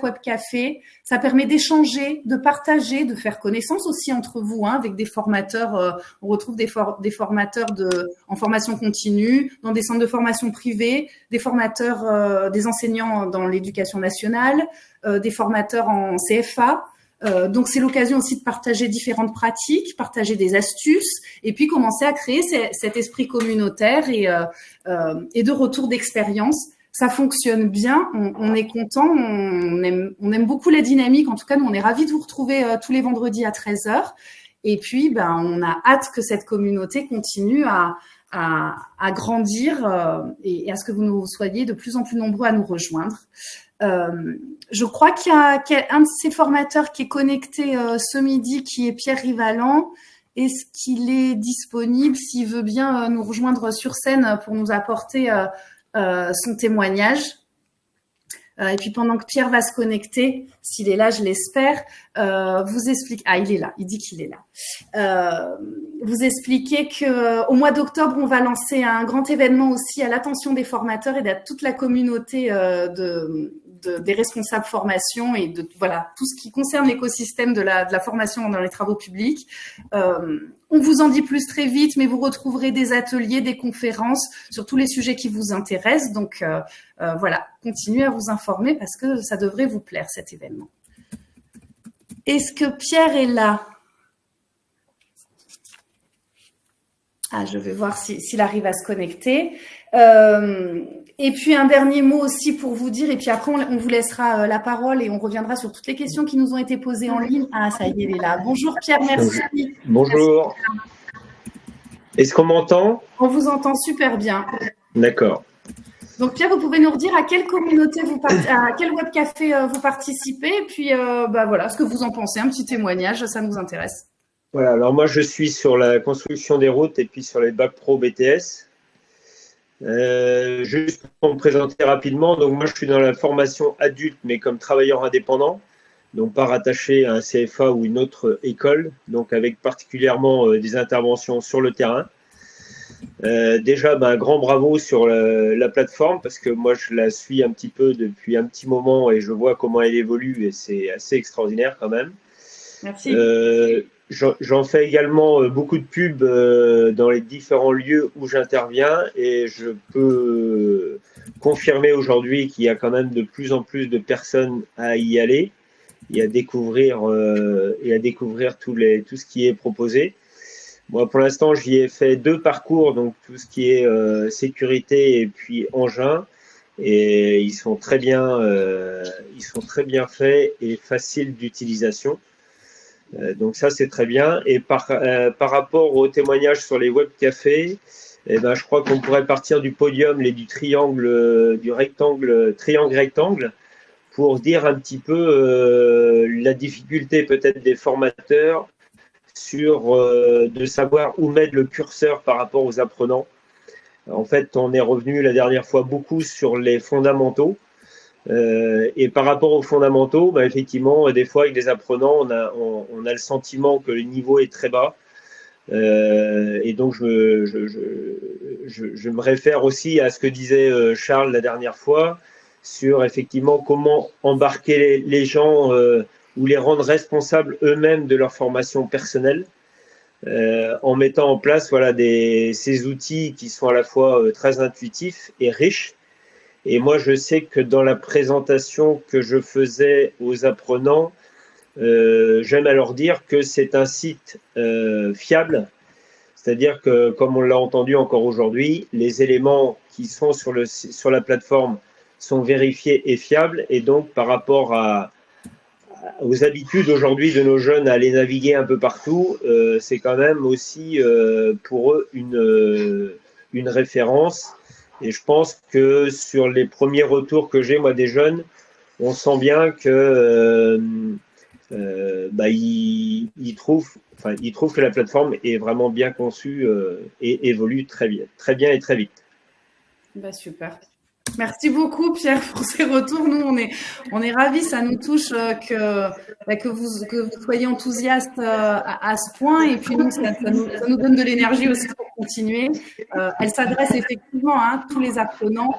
Speaker 1: webcafé. Ça permet d'échanger, de partager, de faire connaissance aussi entre vous avec des formateurs. On retrouve des formateurs en formation continue, dans des centres de formation privés, des formateurs, des enseignants dans l'éducation nationale, des formateurs en CFA. Donc, c'est l'occasion aussi de partager différentes pratiques, partager des astuces et puis commencer à créer cet esprit communautaire et de retour d'expérience. Ça fonctionne bien, on est content, on aime beaucoup la dynamique. En tout cas, nous, on est ravis de vous retrouver tous les vendredis à 13h. Et puis, on a hâte que cette communauté continue à grandir et à ce que vous nous soyez de plus en plus nombreux à nous rejoindre. Je crois qu'il y a un de ces formateurs qui est connecté ce midi, qui est Pierre Rivalan. Est-ce qu'il est disponible, s'il veut bien nous rejoindre sur scène pour nous apporter son témoignage? Et puis pendant que Pierre va se connecter, s'il est là, je l'espère, vous explique. Ah, il est là. Il dit qu'il est là. Vous expliquez que au mois d'octobre, on va lancer un grand événement aussi à l'attention des formateurs et à toute la communauté des responsables formation et de tout ce qui concerne l'écosystème de la formation dans les travaux publics. On vous en dit plus très vite, mais vous retrouverez des ateliers, des conférences sur tous les sujets qui vous intéressent. Donc continuez à vous informer parce que ça devrait vous plaire cet événement. Est-ce que Pierre est là? Ah, je vais voir s'il arrive à se connecter. Et puis, un dernier mot aussi pour vous dire, et puis après, on vous laissera la parole et on reviendra sur toutes les questions qui nous ont été posées en ligne. Ah, ça y est, il est là. Bonjour Pierre, merci.
Speaker 6: Bonjour. Est-ce qu'on m'entend?
Speaker 1: On vous entend super bien.
Speaker 6: D'accord.
Speaker 1: Donc Pierre, vous pouvez nous redire à quelle communauté à quel webcafé vous participez, et puis ce que vous en pensez, un petit témoignage, ça nous intéresse.
Speaker 6: Voilà, alors moi je suis sur la construction des routes et puis sur les bacs pro BTS. Juste pour me présenter rapidement, donc moi je suis dans la formation adulte mais comme travailleur indépendant, donc pas rattaché à un CFA ou une autre école, donc avec particulièrement des interventions sur le terrain. Déjà, un grand bravo sur la plateforme parce que moi je la suis un petit peu depuis un petit moment et je vois comment elle évolue et c'est assez extraordinaire quand même.
Speaker 1: Merci.
Speaker 6: J'en fais également beaucoup de pubs dans les différents lieux où j'interviens et je peux confirmer aujourd'hui qu'il y a quand même de plus en plus de personnes à y aller et à découvrir tout ce qui est proposé. Moi, pour l'instant, j'y ai fait 2 parcours, donc tout ce qui est sécurité et puis engin, et ils sont très bien faits et faciles d'utilisation. Donc ça, c'est très bien. Et par rapport aux témoignages sur les webcafés, je crois qu'on pourrait partir du podium et du triangle rectangle pour dire un petit peu la difficulté peut-être des formateurs de savoir où mettre le curseur par rapport aux apprenants. En fait, on est revenu la dernière fois beaucoup sur les fondamentaux. Et par rapport aux fondamentaux, bah, effectivement, des fois, avec les apprenants, on a le sentiment que le niveau est très bas. Et donc, je me réfère aussi à ce que disait Charles la dernière fois sur effectivement comment embarquer les gens ou les rendre responsables eux-mêmes de leur formation personnelle. En mettant en place voilà, ces outils qui sont à la fois très intuitifs et riches. Et moi, je sais que dans la présentation que je faisais aux apprenants, j'aime à leur dire que c'est un site fiable, c'est-à-dire que, comme on l'a entendu encore aujourd'hui, les éléments qui sont sur la plateforme sont vérifiés et fiables, et donc par rapport aux habitudes aujourd'hui de nos jeunes à aller naviguer un peu partout, c'est quand même aussi pour eux une référence. Et je pense que sur les premiers retours que j'ai, moi, des jeunes, on sent bien que ils trouvent que la plateforme est vraiment bien conçue et évolue très bien et très vite.
Speaker 1: Bah, super. Merci beaucoup Pierre pour ces retours. Nous, on est ravis, ça nous touche que vous soyez enthousiaste à ce point. Et puis nous, ça nous donne de l'énergie aussi pour continuer. Elle s'adresse effectivement à tous les apprenants,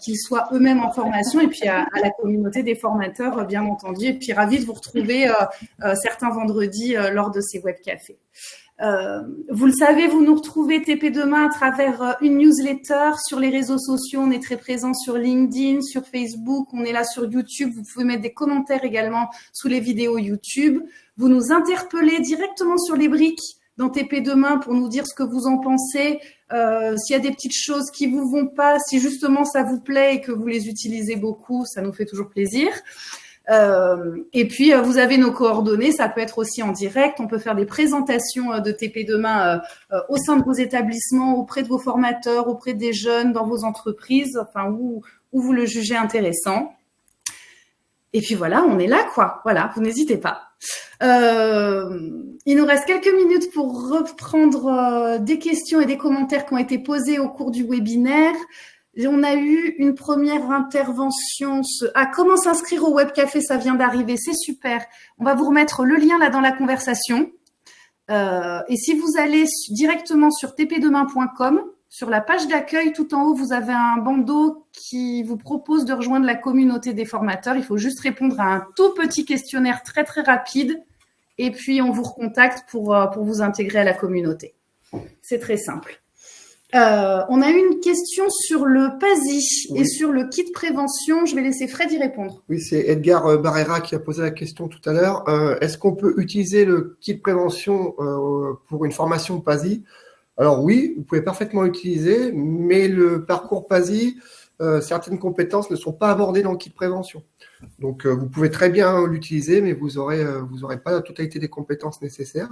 Speaker 1: qu'ils soient eux-mêmes en formation, et puis à la communauté des formateurs, bien entendu. Et puis ravis de vous retrouver certains vendredis lors de ces webcafés. Vous le savez, vous nous retrouvez TP Demain à travers une newsletter sur les réseaux sociaux. On est très présent sur LinkedIn, sur Facebook, on est là sur YouTube. Vous pouvez mettre des commentaires également sous les vidéos YouTube. Vous nous interpellez directement sur les briques dans TP Demain pour nous dire ce que vous en pensez, s'il y a des petites choses qui vous vont pas, si justement ça vous plaît et que vous les utilisez beaucoup, ça nous fait toujours plaisir. Et puis, vous avez nos coordonnées, ça peut être aussi en direct, on peut faire des présentations de TP Demain au sein de vos établissements, auprès de vos formateurs, auprès des jeunes, dans vos entreprises, enfin où vous le jugez intéressant. Et puis voilà, on est là, quoi. Voilà, vous n'hésitez pas. Il nous reste quelques minutes pour reprendre des questions et des commentaires qui ont été posés au cours du webinaire. On a eu une première intervention. Comment s'inscrire au webcafé, ça vient d'arriver, c'est super. On va vous remettre le lien là dans la conversation. Et si vous allez directement sur tpdemain.com, sur la page d'accueil, tout en haut, vous avez un bandeau qui vous propose de rejoindre la communauté des formateurs. Il faut juste répondre à un tout petit questionnaire très, très rapide. Et puis, on vous recontacte pour vous intégrer à la communauté. C'est très simple. On a eu une question sur le PASI et sur le kit prévention. Je vais laisser Fred y répondre.
Speaker 3: Oui, c'est Edgar Barrera qui a posé la question tout à l'heure. Est-ce qu'on peut utiliser le kit prévention pour une formation PASI? Alors oui, vous pouvez parfaitement l'utiliser, mais le parcours PASI, certaines compétences ne sont pas abordées dans le kit prévention. Donc, vous pouvez très bien l'utiliser, mais vous aurez pas la totalité des compétences nécessaires.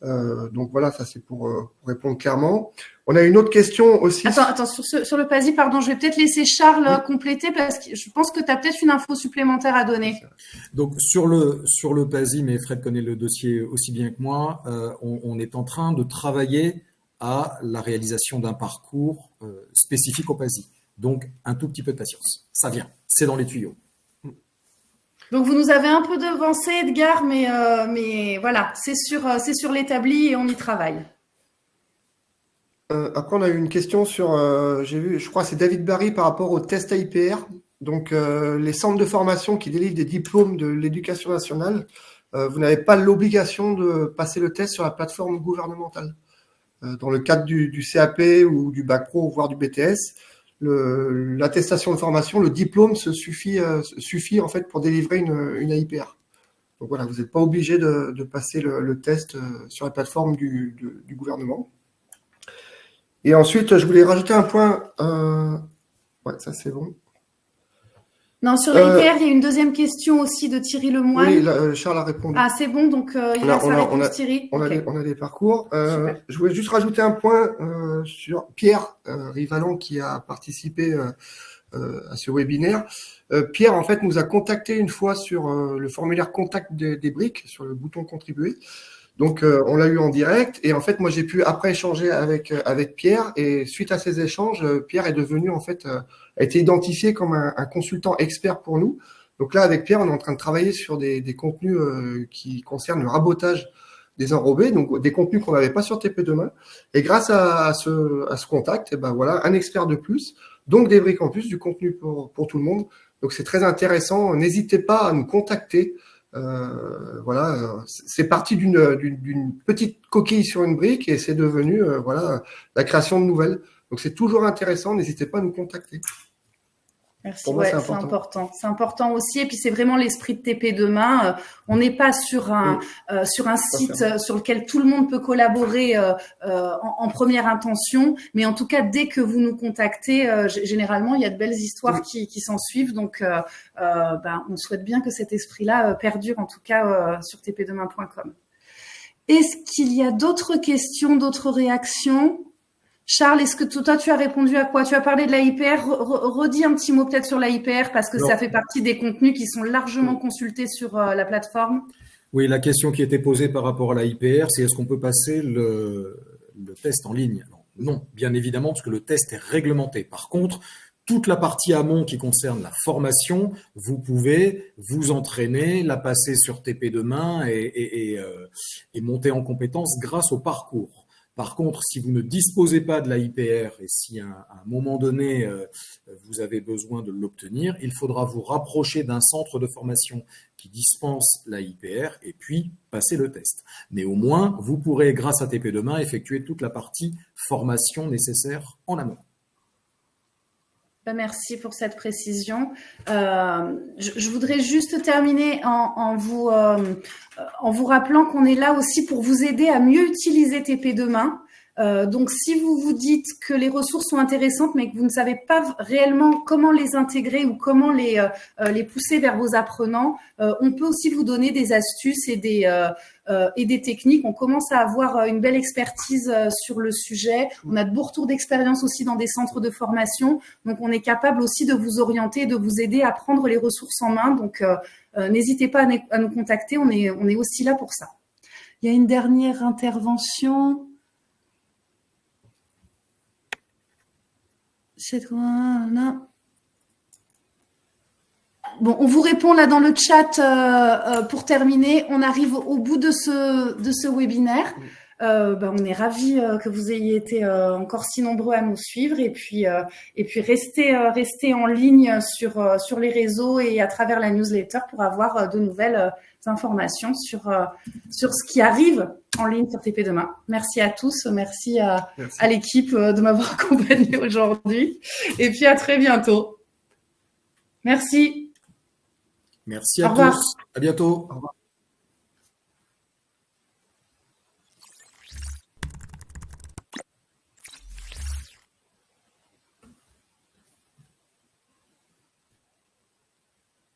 Speaker 3: Donc voilà, ça c'est pour répondre clairement. On a une autre question aussi.
Speaker 1: Attends, sur le PASI, pardon, je vais peut-être laisser Charles compléter parce que je pense que tu as peut-être une info supplémentaire à donner.
Speaker 2: Donc sur le PASI, mais Fred connaît le dossier aussi bien que moi, on est en train de travailler à la réalisation d'un parcours spécifique au PASI. Donc un tout petit peu de patience. Ça vient, c'est dans les tuyaux.
Speaker 1: Donc vous nous avez un peu devancé, Edgar, mais voilà, c'est sur l'établi et on y travaille.
Speaker 3: Après, on a eu une question sur, je crois que c'est David Barry par rapport au test AIPR. Donc les centres de formation qui délivrent des diplômes de l'éducation nationale, vous n'avez pas l'obligation de passer le test sur la plateforme gouvernementale. Dans le cadre du CAP ou du Bac Pro, voire du BTS, l'attestation de formation, le diplôme suffit en fait pour délivrer une AIPR. Donc voilà, vous n'êtes pas obligé de passer le test sur la plateforme du gouvernement. Et ensuite, je voulais rajouter un point. Ouais, ça c'est bon.
Speaker 1: Non, sur l'AIPR, il y a une deuxième question aussi de Thierry Lemoine.
Speaker 3: Oui, là, Charles a répondu.
Speaker 1: Ah, c'est bon, donc il a sa réponse, Thierry.
Speaker 3: On a des parcours. Je voulais juste rajouter un point sur Pierre Rivalan qui a participé à ce webinaire. Pierre, en fait, nous a contacté une fois sur le formulaire contact des briques, sur le bouton contribuer. Donc, on l'a eu en direct. Et en fait, moi, j'ai pu après échanger avec Pierre. Et suite à ces échanges, Pierre est devenu, en fait, a été identifié comme un consultant expert pour nous. Donc là, avec Pierre, on est en train de travailler sur des contenus qui concernent le rabotage des enrobés, donc des contenus qu'on n'avait pas sur TP Demain. Et grâce à ce contact, et ben voilà, un expert de plus, donc des briques en plus, du contenu pour tout le monde. Donc c'est très intéressant. N'hésitez pas à nous contacter. Voilà, c'est parti d'une petite coquille sur une brique et c'est devenu voilà la création de nouvelles. Donc c'est toujours intéressant. N'hésitez pas à nous contacter.
Speaker 1: Merci,
Speaker 3: Pour moi,
Speaker 1: ouais,
Speaker 3: c'est
Speaker 1: c'est
Speaker 3: important.
Speaker 1: important. C'est important aussi. Et puis, c'est vraiment l'esprit de TP Demain. On n'est pas sur un site sur lequel tout le monde peut collaborer en première intention. Mais en tout cas, dès que vous nous contactez, généralement, il y a de belles histoires qui s'en suivent. Donc, on souhaite bien que cet esprit-là perdure, en tout cas, sur tpdemain.com. Est-ce qu'il y a d'autres questions, d'autres réactions ? Charles, est-ce que toi, tu as répondu à quoi? Tu as parlé de la IPR. Redis un petit mot peut-être sur la IPR parce que ça fait partie des contenus qui sont largement consultés sur la plateforme.
Speaker 2: Oui, la question qui était posée par rapport à la IPR, c'est est-ce qu'on peut passer le test en ligne? Non, bien évidemment, parce que le test est réglementé. Par contre, toute la partie amont qui concerne la formation, vous pouvez vous entraîner, la passer sur TP Demain et monter en compétence grâce au parcours. Par contre, si vous ne disposez pas de la IPR et si à un moment donné, vous avez besoin de l'obtenir, il faudra vous rapprocher d'un centre de formation qui dispense la IPR et puis passer le test. Mais au moins, vous pourrez, grâce à TP Demain, effectuer toute la partie formation nécessaire en amont.
Speaker 1: Merci pour cette précision. Je voudrais juste terminer en vous rappelant qu'on est là aussi pour vous aider à mieux utiliser TP Demain. Donc, si vous vous dites que les ressources sont intéressantes, mais que vous ne savez pas réellement comment les intégrer ou comment les pousser vers vos apprenants, on peut aussi vous donner des astuces et des techniques. On commence à avoir une belle expertise sur le sujet. On a de beaux retours d'expérience aussi dans des centres de formation. Donc, on est capable aussi de vous orienter, de vous aider à prendre les ressources en main. Donc, n'hésitez pas à nous contacter. On est aussi là pour ça. Il y a une dernière intervention. Bon, on vous répond là dans le chat pour terminer. On arrive au bout de ce webinaire. On est ravis que vous ayez été encore si nombreux à nous suivre et puis restez en ligne sur les réseaux et à travers la newsletter pour avoir de nouvelles informations sur ce qui arrive en ligne sur TP Demain. Merci à tous, merci à l'équipe de m'avoir accompagné aujourd'hui et puis à très bientôt. Merci.
Speaker 2: Merci à tous. À bientôt.
Speaker 3: Au revoir.